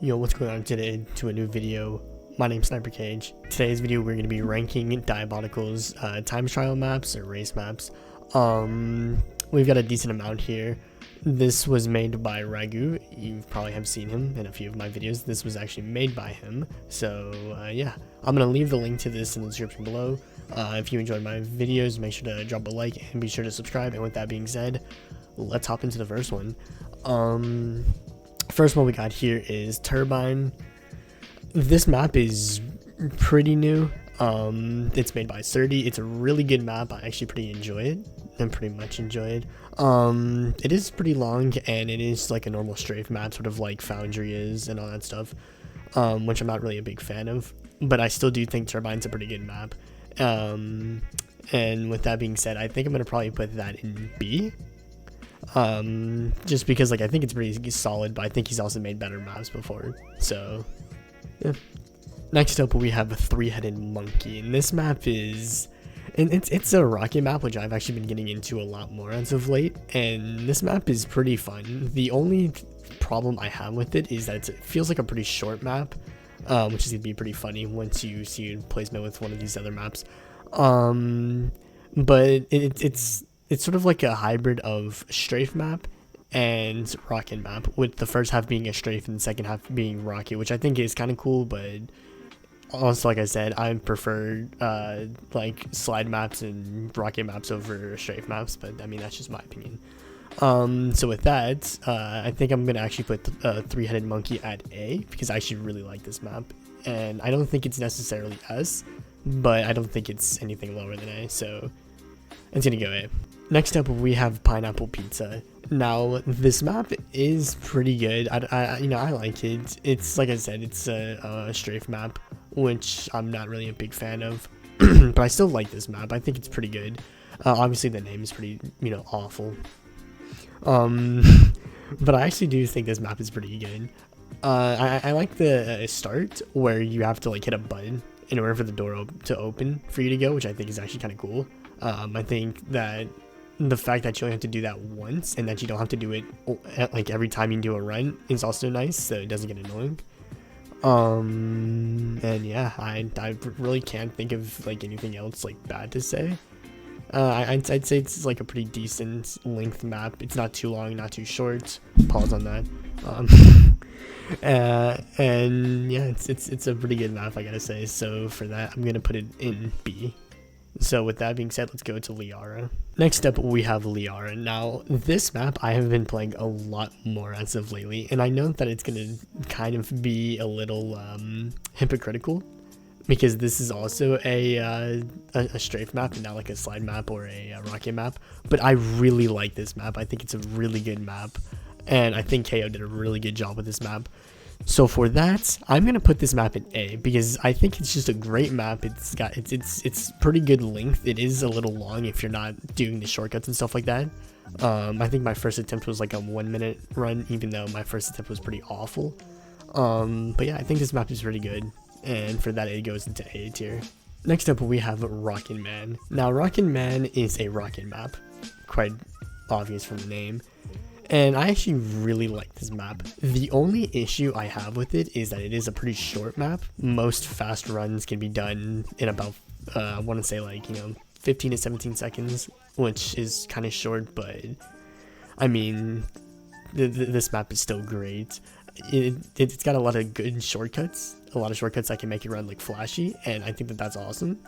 Yo, what's going on today to a new video? My name's SniperKH. Today's video we're going to be ranking Diabotical's time trial maps or race maps. We've got a decent amount here. This was made by Ragu. You probably have seen him in a few of my videos. This was actually made by him. So yeah, I'm going to leave the link to this in the description below. If you enjoyed my videos, make sure to drop a like and be sure to subscribe. And with that being said, let's hop into the first one. First one we got here is Turbine. This map is pretty new. It's made by Surdy. It's a really good map. I actually pretty enjoy it and pretty much enjoy it. It is pretty long and it is like a normal strafe map, sort of like Foundry is and all that stuff, which I'm not really a big fan of, but I still do think Turbine's a pretty good map. And with that being said, I think I'm gonna probably put that in B. Just because like I think it's pretty solid, but I think he's also made better maps before. So yeah. Next up we have a three-headed monkey, and this map is, and it's a rocket map which I've actually been getting into a lot more as of late, and this map is pretty fun. The only problem I have with it is that it feels like a pretty short map, which is gonna be pretty funny once you see placement with one of these other maps. But it's sort of like a hybrid of strafe map and rocket map, with the first half being a strafe and the second half being rocket, which I think is kind of cool. But also, like I said, I prefer like slide maps and rocket maps over strafe maps, but I mean that's just my opinion. So with that, I think I'm gonna actually put three-headed monkey at A, because I actually really like this map, and I don't think it's necessarily S, but I don't think it's anything lower than A, so it's gonna go A. Next up we have Pineapple Pizza. Now this map is pretty good. I like it. It's like I said, it's a strafe map, which I'm not really a big fan of, but I still like this map. I think it's pretty good. Obviously the name is pretty awful, but I actually do think this map is pretty good. I like the start where you have to like hit a button in order for the door to open for you to go, which I think is actually kind of cool. I think that the fact that you only have to do that once and that you don't have to do it like every time you do a run is also nice, so it doesn't get annoying. And yeah, I really can't think of like anything else like bad to say. I'd say it's like a pretty decent length map. It's not too long, not too short. Pause on that. And yeah, it's a pretty good map, I gotta say. So for that, I'm gonna put it in B. So with that being said, let's go to Liara. Next up we have Liara. Now this map I have been playing a lot more as of lately, and I know that it's gonna kind of be a little hypocritical, because this is also a strafe map and not like a slide map or a rocket map, but I really like this map. I think it's a really good map, and I think KO did a really good job with this map. So for that, I'm gonna put this map in A, because I think it's just a great map. It's pretty good length. It is a little long if you're not doing the shortcuts and stuff like that. I think my first attempt was like a 1-minute run, even though my first attempt was pretty awful. But yeah, I think this map is pretty good, and for that it goes into A tier. Next up we have Rockin' Man. Now Rockin' Man is a rocket map, quite obvious from the name. And I actually really like this map. The only issue I have with it is that it is a pretty short map. Most fast runs can be done in about, I want to say like, 15 to 17 seconds, which is kind of short, but I mean, this map is still great. It's got a lot of good shortcuts, that can make it run like flashy, and I think that that's awesome.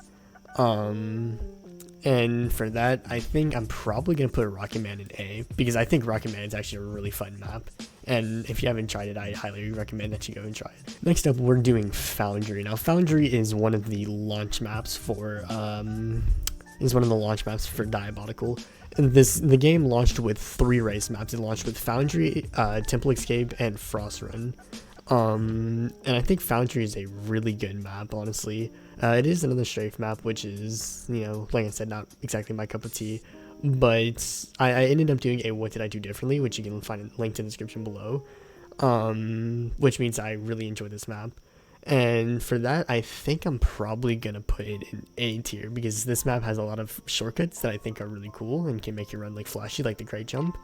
And for that, I think I'm probably going to put Rocket Man in A, because I think Rocket Man is actually a really fun map. And if you haven't tried it, I highly recommend that you go and try it. Next up, we're doing Foundry. Now, Foundry is one of the launch maps for Diabotical. The game launched with 3 race maps. It launched with Foundry, Temple Escape, and Frostrun. And I think Foundry is a really good map, honestly. It is another strafe map, which is, like I said, not exactly my cup of tea, but I ended up doing a what did I do differently, which you can find linked in the description below, which means I really enjoy this map. And for that, I think I'm probably gonna put it in A tier, because this map has a lot of shortcuts that I think are really cool and can make you run like flashy, like the crate jump.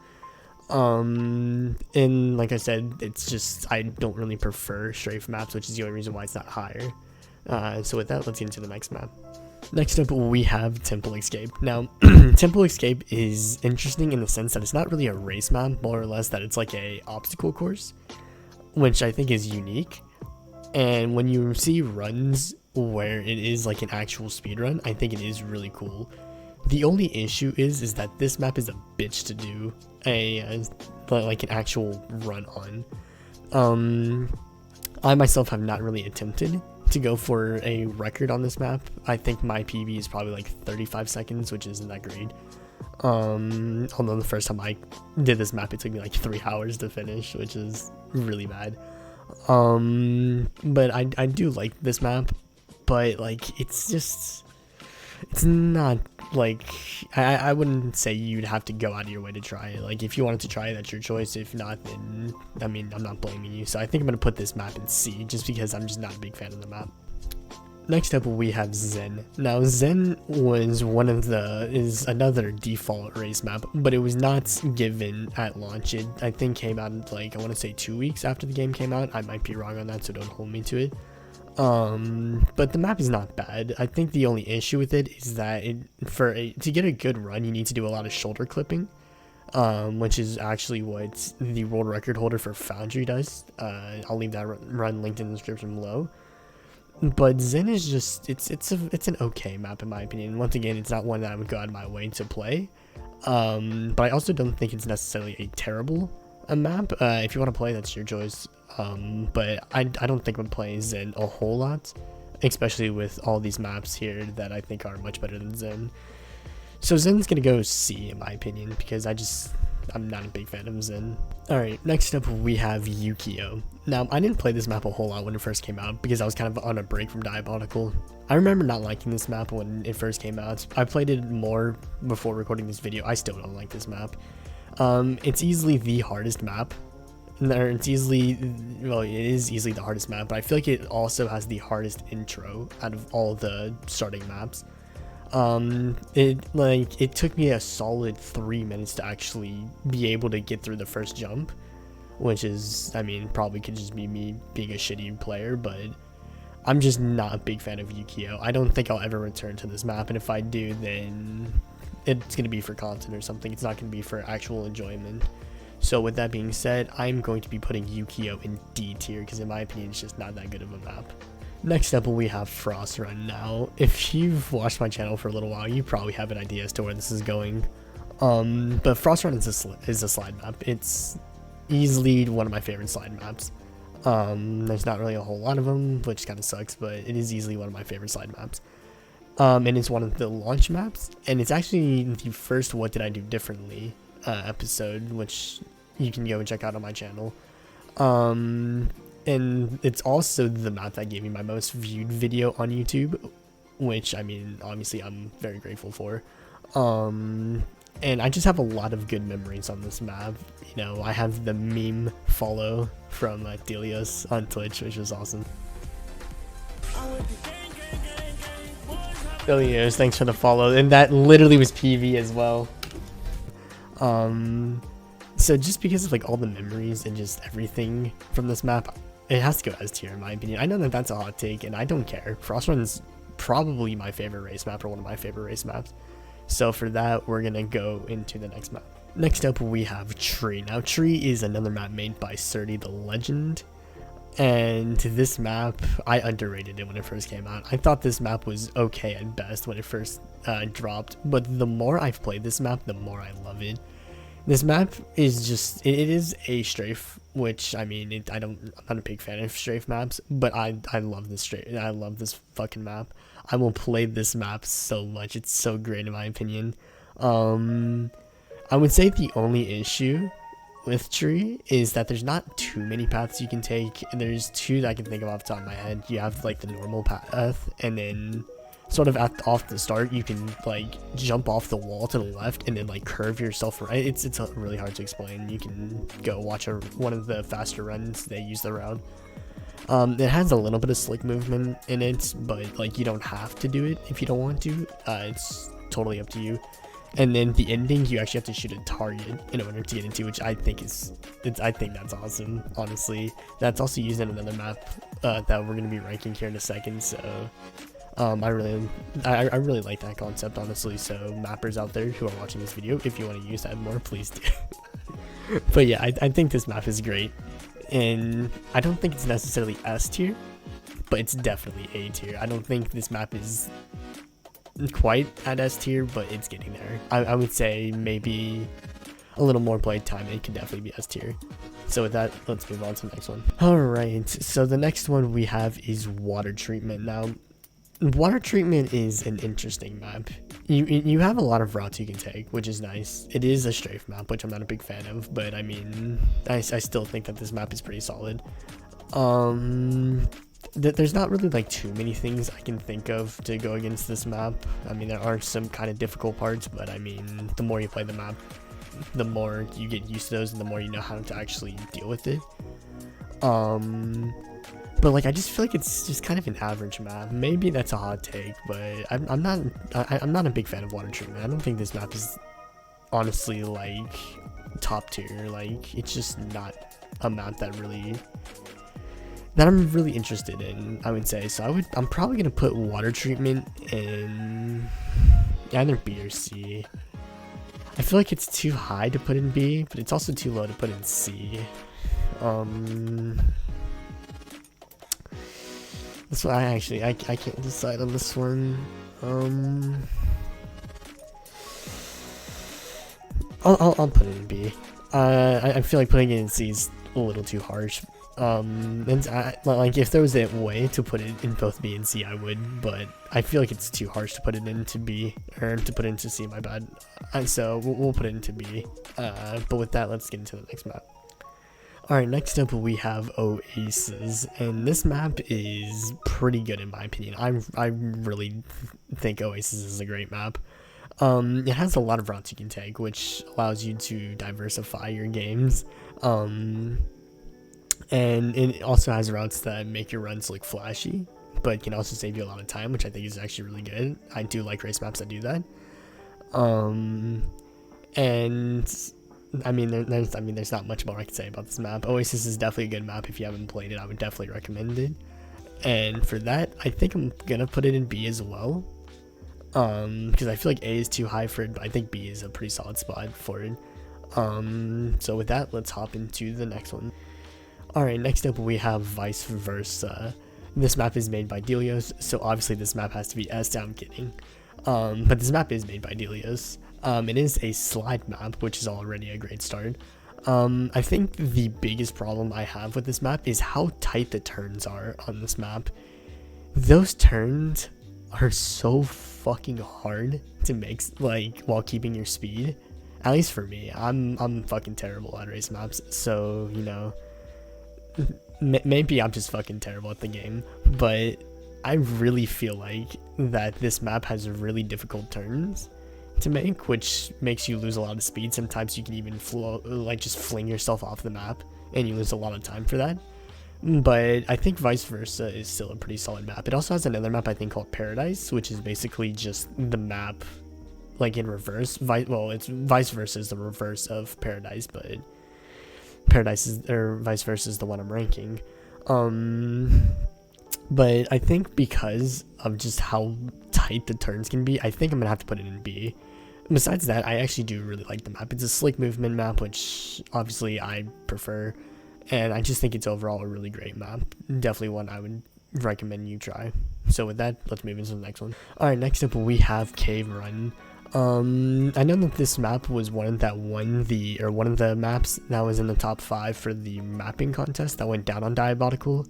And like I said, it's just I don't really prefer strafe maps, which is the only reason why it's not higher. So with that, let's get into the next map. Next up, we have Temple Escape. Now, Temple Escape is interesting in the sense that it's not really a race map, more or less that it's like a obstacle course, which I think is unique. And when you see runs where it is like an actual speed run, I think it is really cool. The only issue is that this map is a bitch to do like an actual run on. I myself have not really attempted to go for a record on this map. I think my PB is probably like 35 seconds, which isn't that great. Although the first time I did this map, it took me like 3 hours to finish, which is really bad. But I do like this map, but like it's not like I wouldn't say you'd have to go out of your way to try it. Like if you wanted to try it, that's your choice. If not, then I mean, I'm not blaming you. So I think I'm gonna put this map in C just because I'm just not a big fan of the map. Next up, we have Zen. Now, Zen is another default race map, but it was not given at launch. It, I think, came out like, I want to say 2 weeks after the game came out. I might be wrong on that, so don't hold me to it. But the map is not bad. I think the only issue with it is that to get a good run, you need to do a lot of shoulder clipping, which is actually what the world record holder for Foundry does. I'll leave that run linked in the description below. But Zen is just it's an okay map in my opinion. Once again, it's not one that I would go out of my way to play. But I also don't think it's necessarily a terrible map. If you want to play, that's your choice. But I don't think I'm playing Zen a whole lot, especially with all these maps here that I think are much better than Zen. So Zen's gonna go C in my opinion because I'm not a big fan of Zen. Alright, next up we have Yukio. Now, I didn't play this map a whole lot when it first came out because I was kind of on a break from Diabotical. I remember not liking this map when it first came out. I played it more before recording this video. I still don't like this map. It's easily the hardest map. It is easily the hardest map, but I feel like it also has the hardest intro out of all the starting maps. It took me a solid 3 minutes to actually be able to get through the first jump, which is, I mean, probably could just be me being a shitty player, but I'm just not a big fan of Yukio. I don't think I'll ever return to this map, and if I do, then it's going to be for content or something. It's not going to be for actual enjoyment. So with that being said, I'm going to be putting Yukio in D tier, because in my opinion, it's just not that good of a map. Next up, we have Frostrun. Now, if you've watched my channel for a little while, you probably have an idea as to where this is going. But Frostrun is a slide map. It's easily one of my favorite slide maps. There's not really a whole lot of them, which kind of sucks, but it is easily one of my favorite slide maps. And it's one of the launch maps, and it's actually the first What Did I Do Differently episode, which you can go and check out on my channel. And it's also the map that gave me my most viewed video on YouTube, which, I mean, obviously I'm very grateful for. And I just have a lot of good memories on this map. You know, I have the meme follow from Tierlist on Twitch, which was awesome. Tierlist, thanks for the follow. And that literally was PV as well. So just because of like all the memories and just everything from this map, it has to go S tier in my opinion. I know that that's a hot take, and I don't care. Frostrun's probably my favorite race map, or one of my favorite race maps. So for that, we're gonna go into the next map. Next up, we have Tree. Now, Tree is another map made by Surdy the Legend. And this map, I underrated it when it first came out. I thought this map was okay at best when it first dropped, but the more I've played this map, the more I love it. This map is just, it is a strafe, which, I mean, I'm not a big fan of strafe maps, but I love this strafe. I love this fucking map. I will play this map so much. It's so great in my opinion. I would say the only issue with Tree is that there's not too many paths you can take. And there's two that I can think of off the top of my head. You have like the normal path, and then sort of off the start, you can like jump off the wall to the left and then like curve yourself right. It's really hard to explain. You can go watch one of the faster runs they use the route. It has a little bit of slick movement in it, but like you don't have to do it if you don't want to. It's totally up to you. And then the ending, you actually have to shoot a target in order to get into, which I think I think that's awesome, honestly. That's also used in another map that we're going to be ranking here in a second, so I really like that concept, honestly. So mappers out there who are watching this video, if you want to use that more, please do. But yeah, I think this map is great, and I don't think it's necessarily S tier, but it's definitely A tier. I don't think this map is quite at S tier, but it's getting there. I would say maybe a little more play time, it could definitely be S tier. So with that, let's move on to the next one. Alright, so the next one we have is water treatment. Now, water treatment is an interesting map. You have a lot of routes you can take, which is nice. It is a strafe map, which I'm not a big fan of, but I mean, I still think that this map is pretty solid. There's not really like too many things I can think of to go against this map. I mean, there are some kind of difficult parts, but I mean, the more you play the map, the more you get used to those and the more you know how to actually deal with it. But like, I just feel like it's just kind of an average map. Maybe that's a hot take, but I'm not a big fan of water treatment. I don't think this map is honestly like top tier. Like, it's just not a map that I'm really interested in, I would say. So I'm probably gonna put water treatment in either B or C. I feel like it's too high to put in B, but it's also too low to put in C. That's why I can't decide on this one. I'll put it in B. I feel like putting it in C is a little too harsh. And like, if there was a way to put it in both B and C, I would, but I feel like it's too harsh to put it into B, or to put it into C, my bad. So we'll put it into B. But with that, let's get into the next map. Alright, next up we have Oasis, and this map is pretty good in my opinion. I really think Oasis is a great map. It has a lot of routes you can take, which allows you to diversify your games. And it also has routes that make your runs look flashy, but can also save you a lot of time, which I think is actually really good. I do like race maps that do that. And I mean, there's not much more I can say about this map. Oasis is definitely a good map. If you haven't played it, I would definitely recommend it. And for that, I think I'm gonna put it in B as well. Because I feel like A is too high for it, but I think B is a pretty solid spot for it. So with that, let's hop into the next one. Alright, next up we have Vice Versa. This map is made by Delios, so obviously this map has to be S. I'm kidding. But this map is made by Delios. It is a slide map, which is already a great start. I think the biggest problem I have with this map is how tight the turns are on this map. Those turns are so fucking hard to make, like, while keeping your speed. At least for me, I'm fucking terrible at race maps, so, you know, maybe I'm just fucking terrible at the game, but I really feel like that this map has really difficult turns to make, which makes you lose a lot of speed. Sometimes you can even just fling yourself off the map, and you lose a lot of time for that. But I think Vice Versa is still a pretty solid map. It also has another map I think called Paradise, which is basically just the map like in reverse. It's Vice Versa is the reverse of Paradise, but Paradise is, or Vice Versa is the one I'm ranking. But I think because of just how tight the turns can be, I think I'm gonna have to put it in B. Besides that, I actually do really like the map. It's a slick movement map, which obviously I prefer, and I just think it's overall a really great map. Definitely one I would recommend you try. So with that, let's move into the next one. Alright, next up we have Cave Run. I know that this map was one that won one of the maps that was in the top 5 for the mapping contest that went down on Diabotical.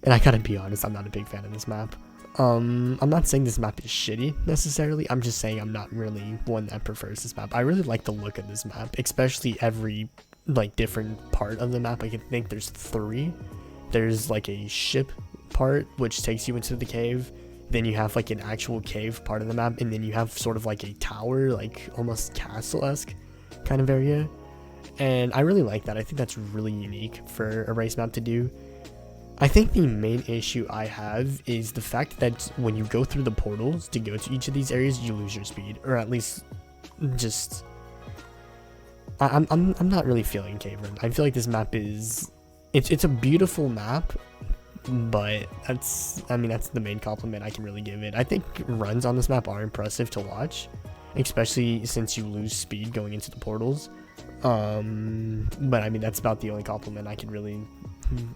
And I gotta be honest, I'm not a big fan of this map. I'm not saying this map is shitty necessarily. I'm just saying I'm not really one that prefers this map. I really like the look of this map, especially every like different part of the map. I can think there's 3. There's like a ship part which takes you into the cave. Then you have like an actual cave part of the map, and then you have sort of like a tower, like almost castle-esque kind of area. And I really like that. I think that's really unique for a race map to do. I think the main issue I have is the fact that when you go through the portals to go to each of these areas, you lose your speed, or at least just I'm not really feeling Cave Run. I feel like this map is it's a beautiful map, but that's the main compliment I can really give it. I think runs on this map are impressive to watch, especially since you lose speed going into the portals. But I mean, that's about the only compliment I can really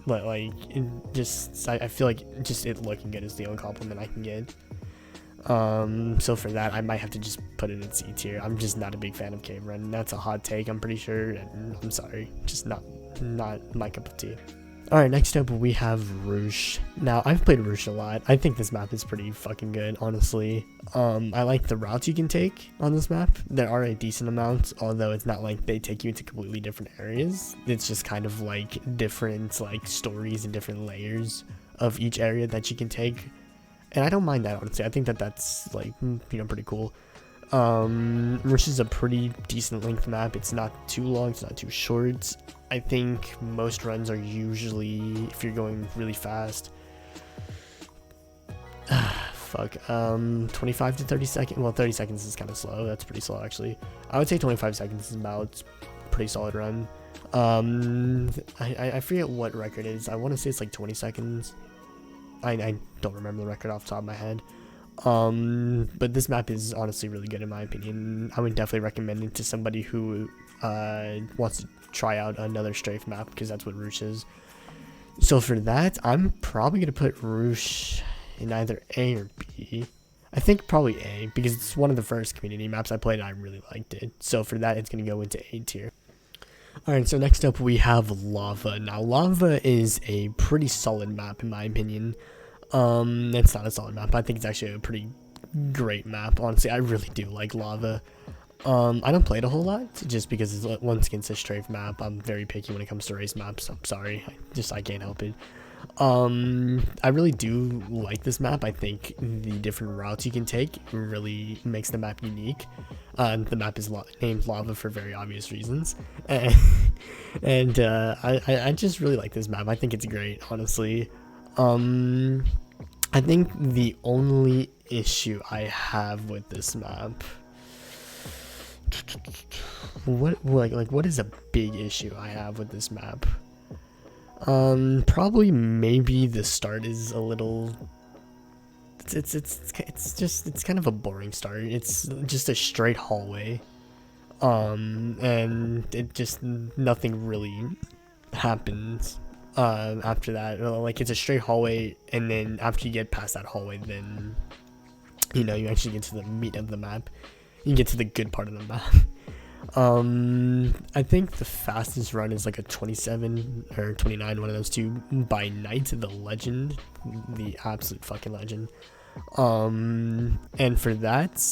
like. I feel like just it looking good is the only compliment I can get. So for that, I might have to just put it in C tier. I'm just not a big fan of Cave Run. That's a hot take, I'm pretty sure, and I'm sorry, just not my cup of tea. Alright, next up we have Rouge. Now, I've played Rouge a lot. I think this map is pretty fucking good, honestly. I like the routes you can take on this map. There are a decent amount, although it's not like they take you into completely different areas. It's just kind of like different like stories and different layers of each area that you can take. And I don't mind that, honestly. I think that's like, pretty cool. Rouge is a pretty decent length map. It's not too long, it's not too short. I think most runs are usually, if you're going really fast, 25 to 30 seconds. Well, 30 seconds is kind of slow. That's pretty slow, actually. I would say 25 seconds is about a pretty solid run. I forget what record it is. I want to say it's like 20 seconds. I don't remember the record off the top of my head. But this map is honestly really good in my opinion. I would definitely recommend it to somebody who wants to try out another strafe map, because that's what Rouge is. So for that, I'm probably gonna put Rouge in either A or B. I think probably A, because it's one of the first community maps I played and I really liked it. So for that, it's gonna go into A tier. Alright, so next up we have Lava. Now, Lava is a pretty solid map in my opinion. It's not a solid map. I think it's actually a pretty great map. Honestly, I really do like Lava. I don't play it a whole lot, just because it's once again a strafe map. I'm very picky when it comes to race maps. I'm sorry, I can't help it. I really do like this map. I think the different routes you can take really makes the map unique. The map is named Lava for very obvious reasons, and I just really like this map. I think it's great, honestly. I think the only issue I have with this map, what is a big issue I have with this map? Probably maybe the start is a little, it's kind of a boring start. It's just a straight hallway, and it just, nothing really happens after that. Like, it's a straight hallway, and then after you get past that hallway, then you actually get to the meat of the map. You get to the good part of the map. I think the fastest run is like a 27 or 29, one of those two, by Knight, the legend, the absolute fucking legend. And for that,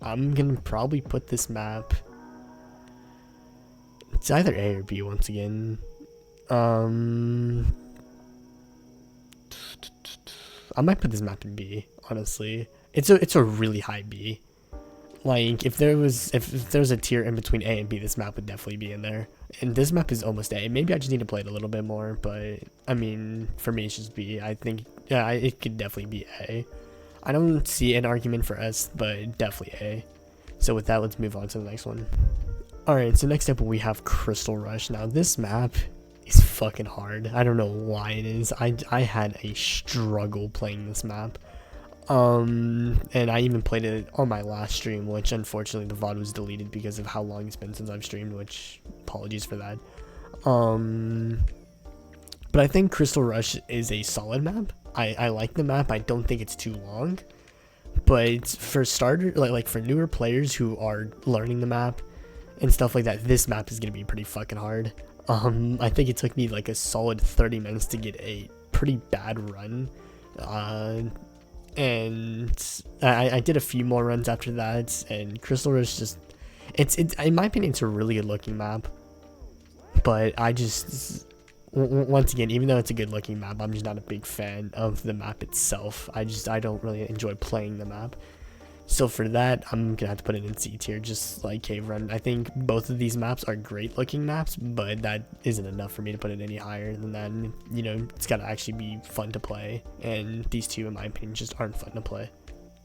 I'm gonna probably put this map, it's either A or B once again. I might put this map in B, honestly. It's a really high B. Like, if there's a tier in between A and B, this map would definitely be in there. And this map is almost A. Maybe I just need to play it a little bit more, but I mean, for me it's just B. I think, yeah, it could definitely be A. I don't see an argument for S, but definitely A. So with that, let's move on to the next one. Alright, so next up we have Crystal Rush. Now, this map is fucking hard. I don't know why it is. I had a struggle playing this map. And I even played it on my last stream, which unfortunately the VOD was deleted because of how long it's been since I've streamed, which apologies for that. But I think Crystal Rush is a solid map. I like the map. I don't think it's too long, but for starter, like for newer players who are learning the map and stuff like that, this map is gonna be pretty fucking hard. I think it took me like a solid 30 minutes to get a pretty bad run. And I did a few more runs after that, and Crystal Rush just, it's in my opinion, it's a really good looking map, but I just, once again, even though it's a good looking map, I'm just not a big fan of the map itself. I don't really enjoy playing the map. So for that, I'm gonna have to put it in C tier, just like Cave Run. I think both of these maps are great looking maps, but that isn't enough for me to put it any higher than that. It's gotta actually be fun to play, and these two, in my opinion, just aren't fun to play.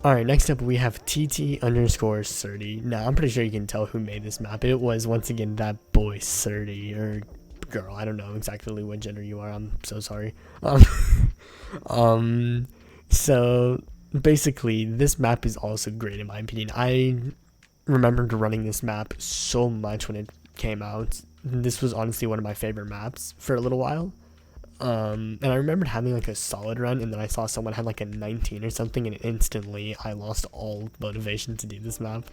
Alright, next up we have TT_30. Now, I'm pretty sure you can tell who made this map. It was, once again, that boy 30, or girl, I don't know exactly what gender you are, I'm so sorry. So, basically, this map is also great in my opinion. I remembered running this map so much when it came out. This was honestly one of my favorite maps for a little while. And I remembered having like a solid run, and then I saw someone had like a 19 or something, and instantly I lost all motivation to do this map.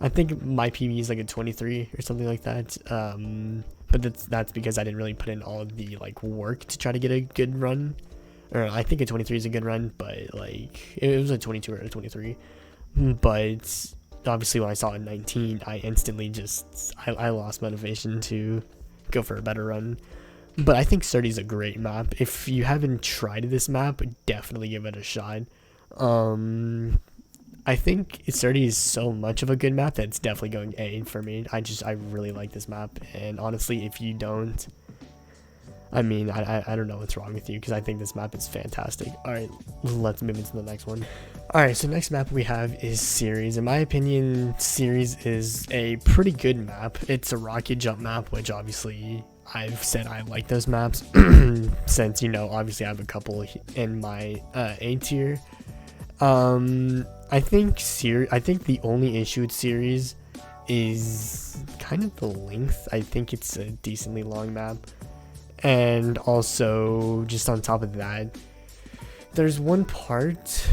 I think my PB is like a 23 or something like that. But that's because I didn't really put in all of the like work to try to get a good run. Or I think a 23 is a good run, but like it was a 22 or a 23. But obviously when I saw a 19, I instantly I lost motivation to go for a better run. But I think 30 is a great map. If you haven't tried this map, definitely give it a shot. I think 30 is so much of a good map that it's definitely going A for me. I really like this map, and honestly, if you don't, I mean, I don't know what's wrong with you, because I think this map is fantastic. Alright, let's move into the next one. Alright, so next map we have is Series. In my opinion, Series is a pretty good map. It's a rocket jump map, which obviously I've said I like those maps since, you know, obviously I have a couple in my A tier. I think the only issue with Series is kind of the length. I think it's a decently long map. And also, just on top of that, there's one part,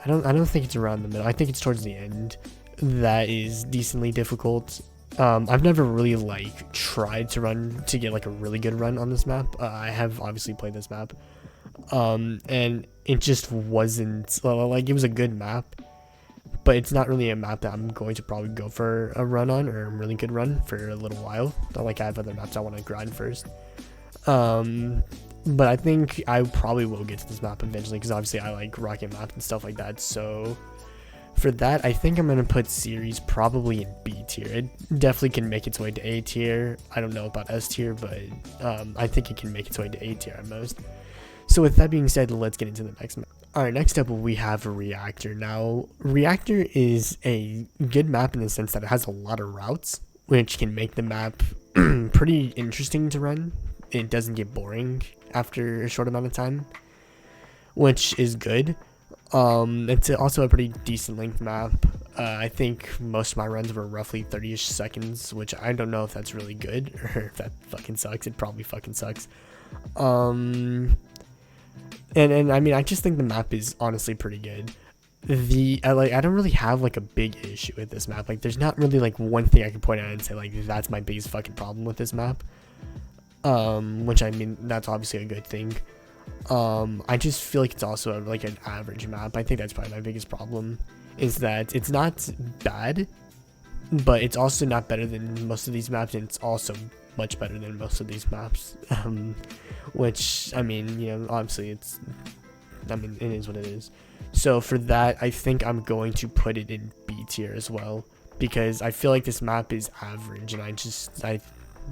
I don't think it's around the middle, I think it's towards the end, that is decently difficult. I've never really like tried to get like a really good run on this map. I have obviously played this map, and it just wasn't like, it was a good map, but it's not really a map that I'm going to probably go for a run on, or a really good run for a little while. Not like I have other maps I want to grind first. But I think I probably will get to this map eventually, because obviously I like rocket maps and stuff like that. So for that, I think I'm going to put Series probably in B tier. It definitely can make its way to A tier. I don't know about S tier, but I think it can make its way to A tier at most. So with that being said, let's get into the next map. Alright, next up we have Reactor. Now, Reactor is a good map in the sense that it has a lot of routes, which can make the map pretty interesting to run. It doesn't get boring after a short amount of time, which is good. It's also a pretty decent length map. I think most of my runs were roughly 30-ish seconds, which I don't know if that's really good or if that fucking sucks. It probably fucking sucks. And I mean, I just think the map is honestly pretty good. I don't really have like a big issue with this map. Like, there's not really like one thing I can point out and say like that's my biggest fucking problem with this map. Which, I mean, that's obviously a good thing. I just feel like it's also like an average map. I think that's probably my biggest problem, is that it's not bad, but it's also not better than most of these maps, and it's also much better than most of these maps. Which, I mean, you know, obviously it is what it is. So for that, I think I'm going to put it in B tier as well, because I feel like this map is average, and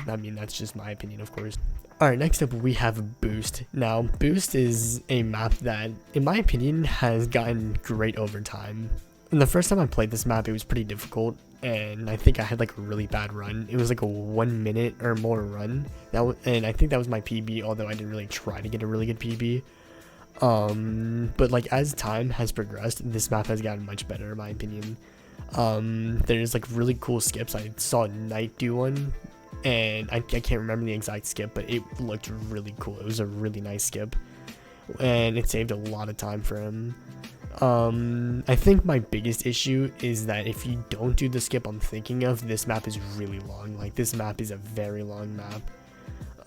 I mean, that's just my opinion, of course. Alright, next up we have Boost. Now, Boost is a map that, in my opinion, has gotten great over time. And the first time I played this map, it was pretty difficult, and I think I had like a really bad run. It was like a 1 minute or more run, and I think that was my PB, although I didn't really try to get a really good PB. But like, as time has progressed, this map has gotten much better, in my opinion. There's like really cool skips. I saw Knight do one, and I can't remember the exact skip, but it looked really cool. It was a really nice skip, and it saved a lot of time for him. I think my biggest issue is that if you don't do the skip I'm thinking of, this map is really long. Like, this map is a very long map.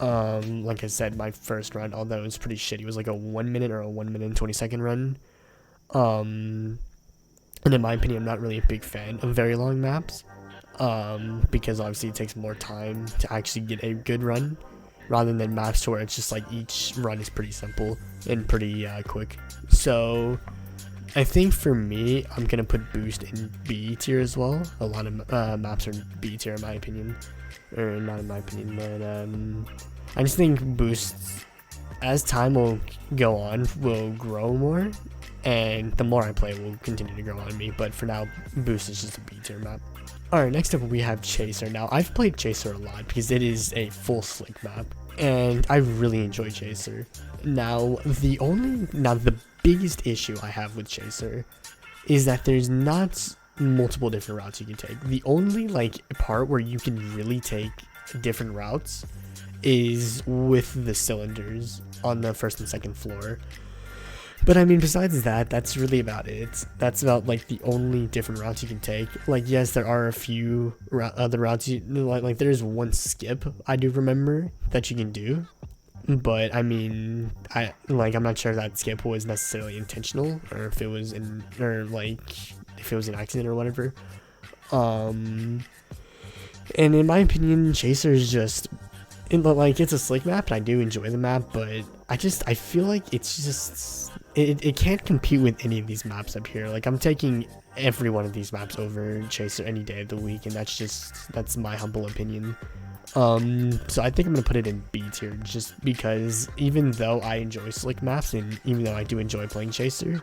Like I said, my first run, although it was pretty shitty, was like a 1 minute or a 1 minute and 20-second run. And in my opinion, I'm not really a big fan of very long maps. Because obviously it takes more time to actually get a good run, rather than maps where it's just like each run is pretty simple and pretty quick. So I think for me, I'm gonna put Boost in B tier as well. A lot of maps are B tier in my opinion, or not in my opinion, but I just think Boost, as time will go on, will grow more, and the more I play it will continue to grow on me, but for now Boost is just a B tier map. Alright, next up we have Chaser. Now I've played Chaser a lot because it is a full slick map and I really enjoy Chaser. Now the biggest issue I have with Chaser is that there's not multiple different routes you can take. The only like part where you can really take different routes is with the cylinders on the first and second floor. But I mean, besides that, that's really about it. That's about like the only different routes you can take. Like, yes, there are a few other routes. Like there's one skip I do remember that you can do. But I mean, I'm not sure that skip was necessarily intentional, or if it was if it was an accident or whatever. And in my opinion, Chaser is just, it's a slick map, and I do enjoy the map, but I feel like it's just, it can't compete with any of these maps up here. Like, I'm taking every one of these maps over Chaser any day of the week, and that's my humble opinion. So I think I'm gonna put it in B tier, just because even though I enjoy slick maps, and even though I do enjoy playing Chaser,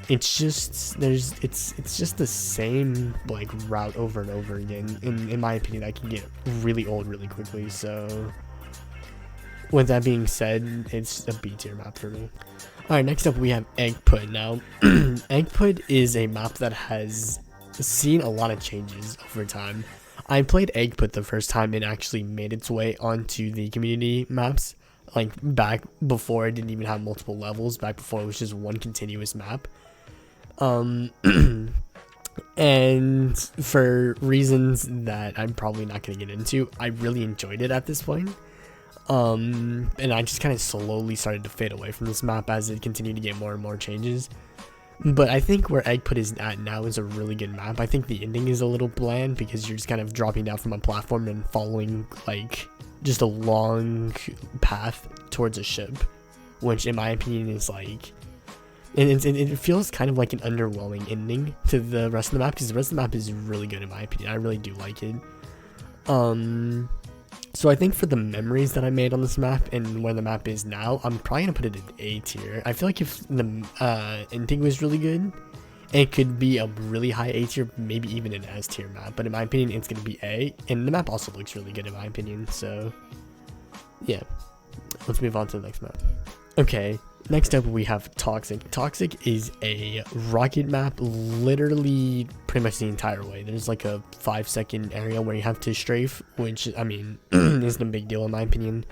it's just the same like route over and over again. In my opinion, that can get really old really quickly. So with that being said, it's a B tier map for me. Alright, next up we have Egg Put. Now Egg Put is a map that has seen a lot of changes over time. I played Egg Put the first time it actually made its way onto the community maps, like back before it didn't even have multiple levels, back before it was just one continuous map. And for reasons that I'm probably not going to get into, I really enjoyed it at this point. And I just kind of slowly started to fade away from this map as it continued to get more and more changes. But I think where Egg Put is at now is a really good map. I think the ending is a little bland because you're just kind of dropping down from a platform and following like just a long path towards a ship, which in my opinion is like, it feels kind of like an underwhelming ending to the rest of the map, because the rest of the map is really good in my opinion. I really do like it. So I think for the memories that I made on this map and where the map is now, I'm probably gonna put it in A tier. I feel like if the ending was really good, it could be a really high A tier, maybe even an S tier map. But in my opinion, it's gonna be A, and the map also looks really good in my opinion. So yeah, let's move on to the next map. Okay, next up we have Toxic. Toxic is a rocket map, literally pretty much the entire way. There's like a 5-second area where you have to strafe, which I mean isn't a big deal in my opinion.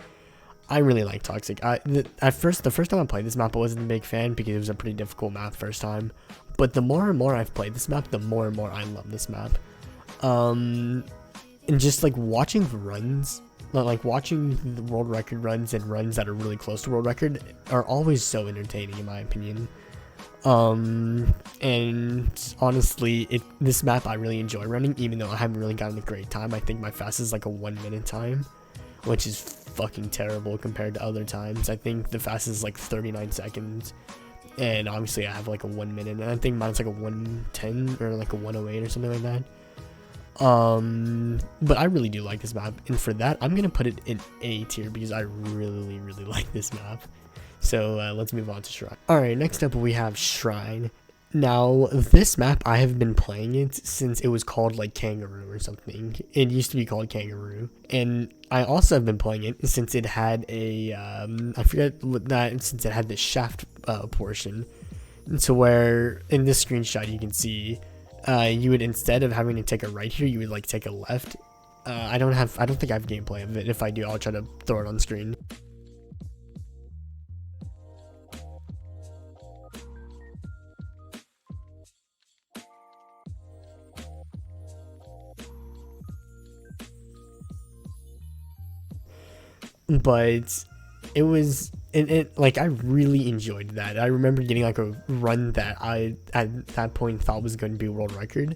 I really like Toxic. The first time I played this map, I wasn't a big fan because it was a pretty difficult map first time. But the more and more I've played this map, the more and more I love this map. And just like watching runs, like watching the world record runs and runs that are really close to world record are always so entertaining in my opinion. And honestly, this map I really enjoy running, even though I haven't really gotten a great time. I think my fastest is like a 1 minute time, which is fucking terrible compared to other times. I think the fastest is like 39 seconds, and obviously I have like a 1 minute, and I think mine's like a 110 or like a 108 or something like that. But I really do like this map, and for that I'm gonna put it in A tier because I really like this map. So let's move on to Shrine. Alright, next up we have Shrine. Now this map, I have been playing it since it was called like Kangaroo or something. It used to be called Kangaroo, and I also have been playing it since it had a I forget what that, since it had the shaft portion. So where in this screenshot you can see you would, instead of having to take a right here, you would like take a left. I don't think I have gameplay of it. If I do, I'll try to throw it on screen. But it was like I really enjoyed that. I remember getting like a run that I at that point thought was going to be a world record.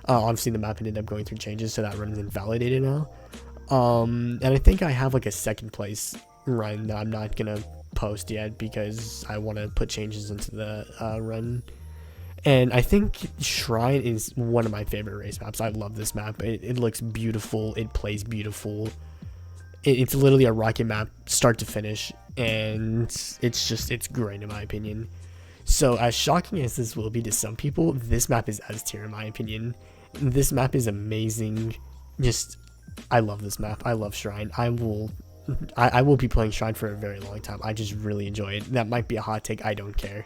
Obviously the map ended up going through changes, so that run is invalidated now. And I think I have like a second place run that I'm not gonna post yet because I want to put changes into the run. And I think Shrine is one of my favorite race maps. I love this map. It looks beautiful. It plays beautiful. It's literally a rocket map start to finish, and it's great in my opinion. So as shocking as this will be to some people, this map is S tier in my opinion. This map is amazing. Just, I love this map. I love Shrine. I will be playing Shrine for a very long time. I just really enjoy it. That might be a hot take. I don't care.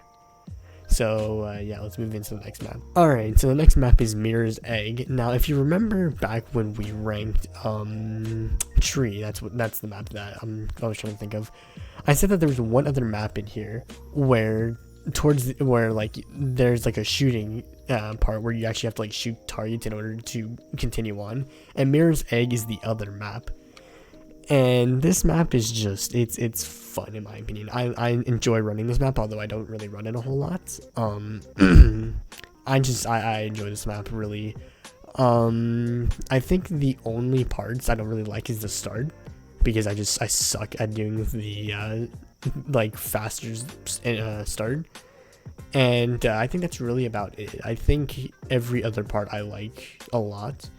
So yeah, let's move into the next map. Alright, so the next map is Mirror's Egg. Now, if you remember back when we ranked Tree, that's the map that I was trying to think of. I said that there was one other map in here where like there's like a shooting part where you actually have to like shoot targets in order to continue on, and Mirror's Egg is the other map. And this map is just, it's fun in my opinion. I enjoy running this map, although I don't really run it a whole lot. I enjoy this map really. I think the only parts I don't really like is the start, because I suck at doing the like faster start. And I think that's really about it. I think every other part I like a lot.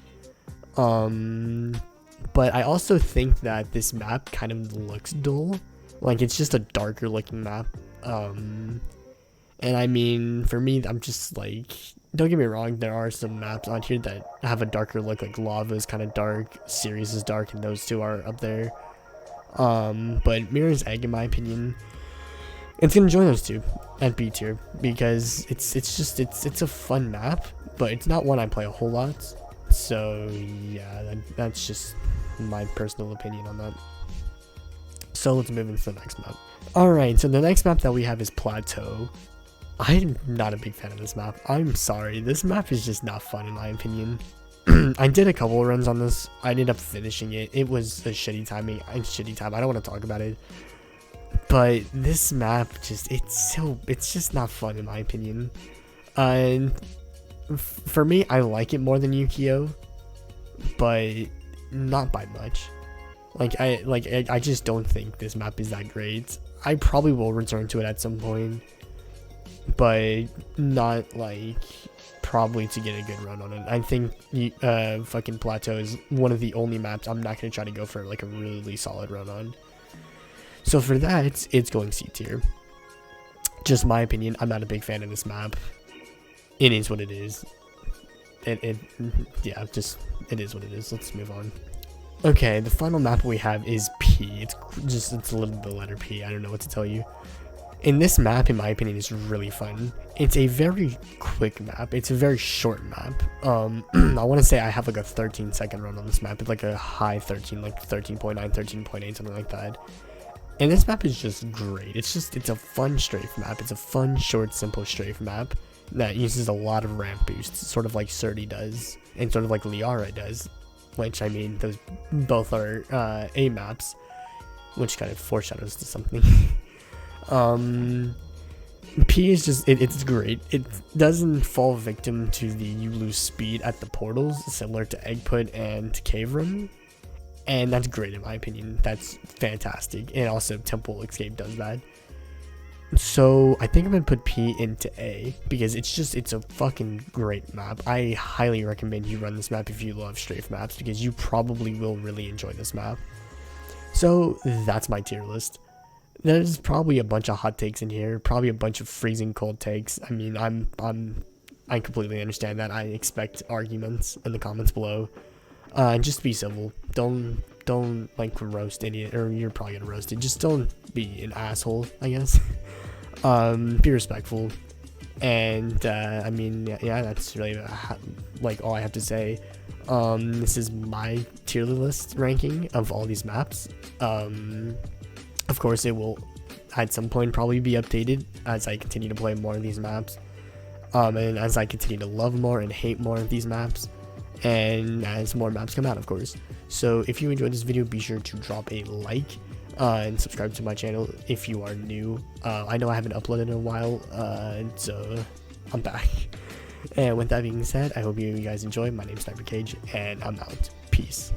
But I also think that this map kind of looks dull. Like, it's just a darker looking map. And I mean, for me, I'm just like, don't get me wrong, there are some maps on here that have a darker look, like Lava is kind of dark, Ceres is dark, and those two are up there. But Mirror's Egg, in my opinion, it's gonna join those two at B tier, because it's a fun map, but it's not one I play a whole lot. So yeah, that's just my personal opinion on that. So let's move into the next map. Alright, so the next map that we have is Plateau. I'm not a big fan of this map. I'm sorry, this map is just not fun in my opinion. I did a couple of runs on this. I ended up finishing it. It was a shitty time. I don't want to talk about it. But this map just, it's just not fun in my opinion. And for me, I like it more than Yukio, but not by much. I just don't think this map is that great. I probably will return to it at some point, but not like probably to get a good run on it. I think fucking Plateau is one of the only maps I'm not gonna try to go for like a really solid run on. So for that, it's going C tier. Just my opinion. I'm not a big fan of this map. It is what it is. Yeah, just it is what it is. Let's move on. Okay, the final map we have is P. It's literally the letter P. I don't know what to tell you. In this map, in my opinion, is really fun. It's a very quick map. It's a very short map. I want to say I have like a 13-second run on this map. It's like a high 13, like 13.9, 13.8, something like that. And this map is just great. It's a fun strafe map. It's a fun, short, simple strafe map that uses a lot of ramp boosts, sort of like Surdy does, and sort of like Liara does, which, I mean, those both are A maps, which kind of foreshadows to something. P is just, it's great. It doesn't fall victim to the you lose speed at the portals, similar to Egg Put and Cave Room. And that's great in my opinion. That's fantastic. And also Temple Escape does that. So I think I'm going to put P into A, because it's a fucking great map. I highly recommend you run this map if you love strafe maps, because you probably will really enjoy this map. So that's my tier list. There's probably a bunch of hot takes in here, probably a bunch of freezing cold takes. I mean, I completely understand that. I expect arguments in the comments below. Just be civil. Don't like roast idiot, or you're probably gonna roast it. Just don't be an asshole, I guess. Be respectful. And I mean, yeah, that's really like all I have to say. This is my tier list ranking of all these maps. Of course, it will at some point probably be updated as I continue to play more of these maps, and as I continue to love more and hate more of these maps, and as more maps come out, of course. So if you enjoyed this video, be sure to drop a like and subscribe to my channel if you are new. I know I haven't uploaded in a while, so I'm back. And with that being said, I hope you guys enjoy. My name's SniperKH, and I'm out. Peace.